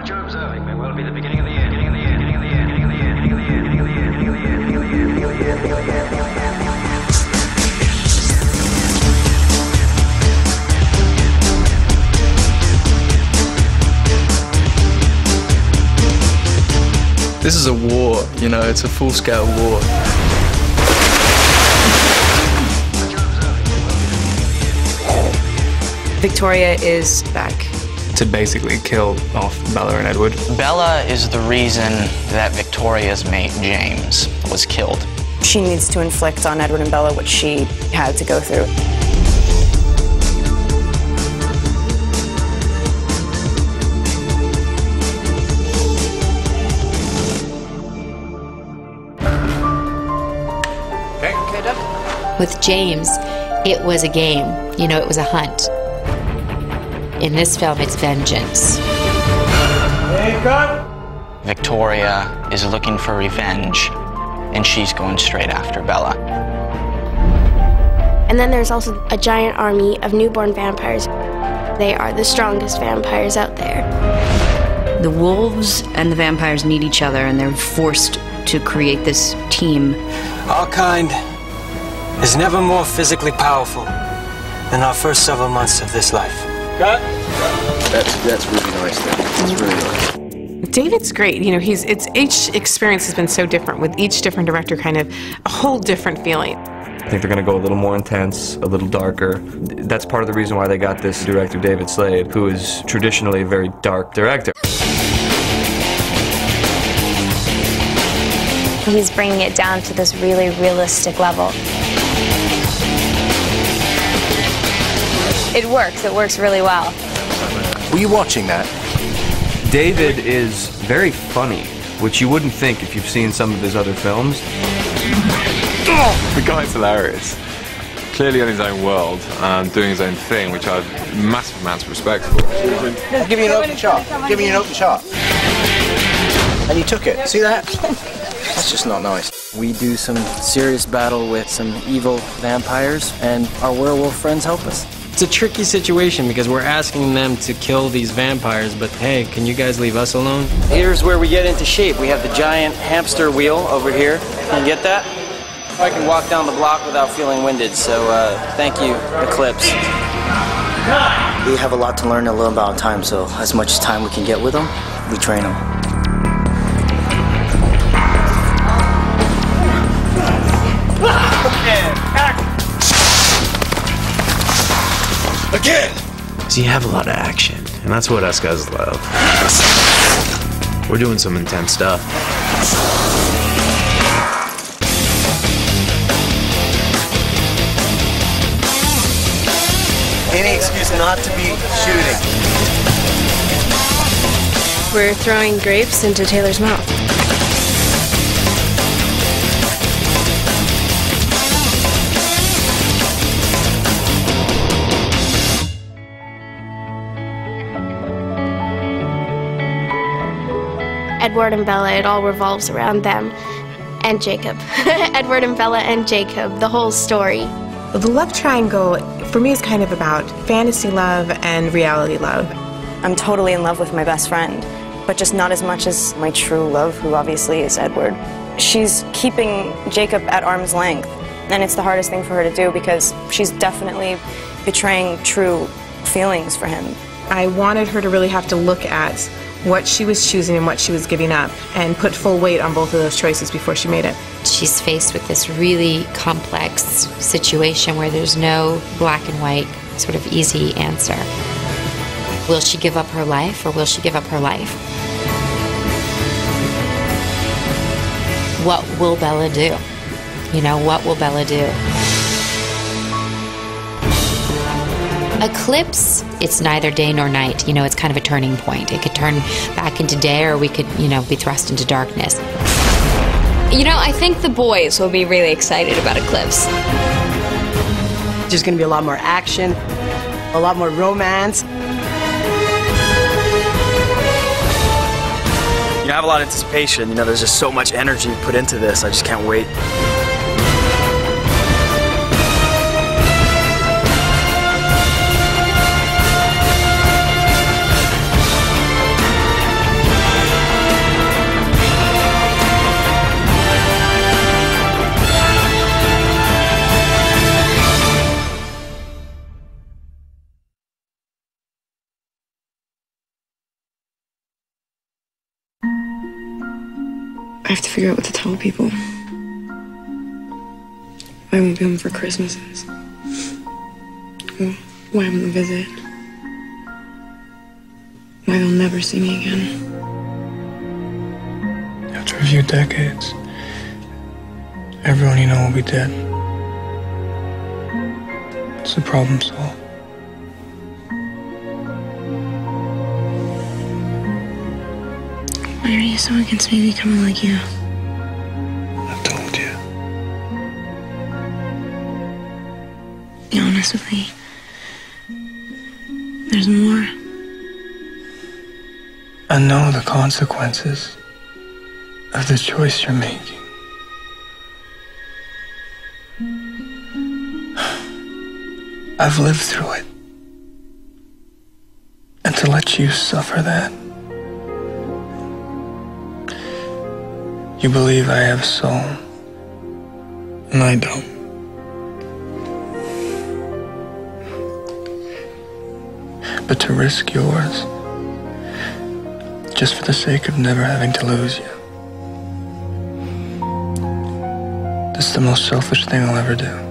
What you're observing may well be the beginning of the end. Beginning of the end. Beginning of the end. Beginning of the end. Beginning of the end. Beginning of the end. Beginning of the end. Beginning of the end. Beginning of the end. Beginning of the end. This is a war, you know, it's a full-scale war. Victoria is back. To basically kill off Bella and Edward. Bella is the reason that Victoria's mate, James, was killed. She needs to inflict on Edward and Bella what she had to go through. With James, it was a game. You know, it was a hunt. In this film, it's vengeance. Victoria is looking for revenge, and she's going straight after Bella. And then there's also a giant army of newborn vampires. They are the strongest vampires out there. The wolves and the vampires need each other, and they're forced to create this team. Our kind is never more physically powerful than our first several months of this life. Cut. That's really nice. That's really nice. David's great. You know, each experience has been so different, with each different director kind of a whole different feeling. I think they're going to go a little more intense, a little darker. That's part of the reason why they got this director, David Slade, who is traditionally a very dark director. He's bringing it down to this really realistic level. It works really well. Were you watching that? David is very funny, which you wouldn't think if you've seen some of his other films. The guy's hilarious. Clearly on his own world and doing his own thing, which I have massive amounts of respect for. I'll give you an open shot. Give me an open shot. And you took it. See that? That's just not nice. We do some serious battle with some evil vampires, and our werewolf friends help us. It's a tricky situation because we're asking them to kill these vampires, but hey, can you guys leave us alone? Here's where we get into shape. We have the giant hamster wheel over here. Can you get that? I can walk down the block without feeling winded, so thank you, Eclipse. We have a lot to learn in a little amount of time, so as much time we can get with them, we train them. Again! So you have a lot of action, and that's what us guys love. We're doing some intense stuff. Any excuse not to be shooting. We're throwing grapes into Taylor's mouth. Edward and Bella, it all revolves around them. And Jacob. Edward and Bella and Jacob, the whole story. The love triangle, for me, is kind of about fantasy love and reality love. I'm totally in love with my best friend, but just not as much as my true love, who obviously is Edward. She's keeping Jacob at arm's length, and it's the hardest thing for her to do because she's definitely betraying true feelings for him. I wanted her to really have to look at what she was choosing and what she was giving up, and put full weight on both of those choices before she made it. She's faced with this really complex situation where there's no black and white, sort of easy answer. Will she give up her life, or will she give up her life? What will Bella do? You know, what will Bella do? Eclipse, it's neither day nor night. You know, it's kind of a turning point. It could turn back into day, or we could, you know, be thrust into darkness. You know, I think the boys will be really excited about Eclipse. There's going to be a lot more action, a lot more romance. You know, I have a lot of anticipation. You know, there's just so much energy put into this. I just can't wait. have to figure out what to tell people. I won't be home for Christmases. Well, why I won't visit. Why they'll never see me again. After a few decades, everyone you know will be dead. It's a problem solved. Why are you so against me becoming like you? I told you. Be honest with me. There's more. I know the consequences of the choice you're making. I've lived through it. And to let you suffer that. You believe I have a soul, and I don't. But to risk yours, just for the sake of never having to lose you, that's the most selfish thing I'll ever do.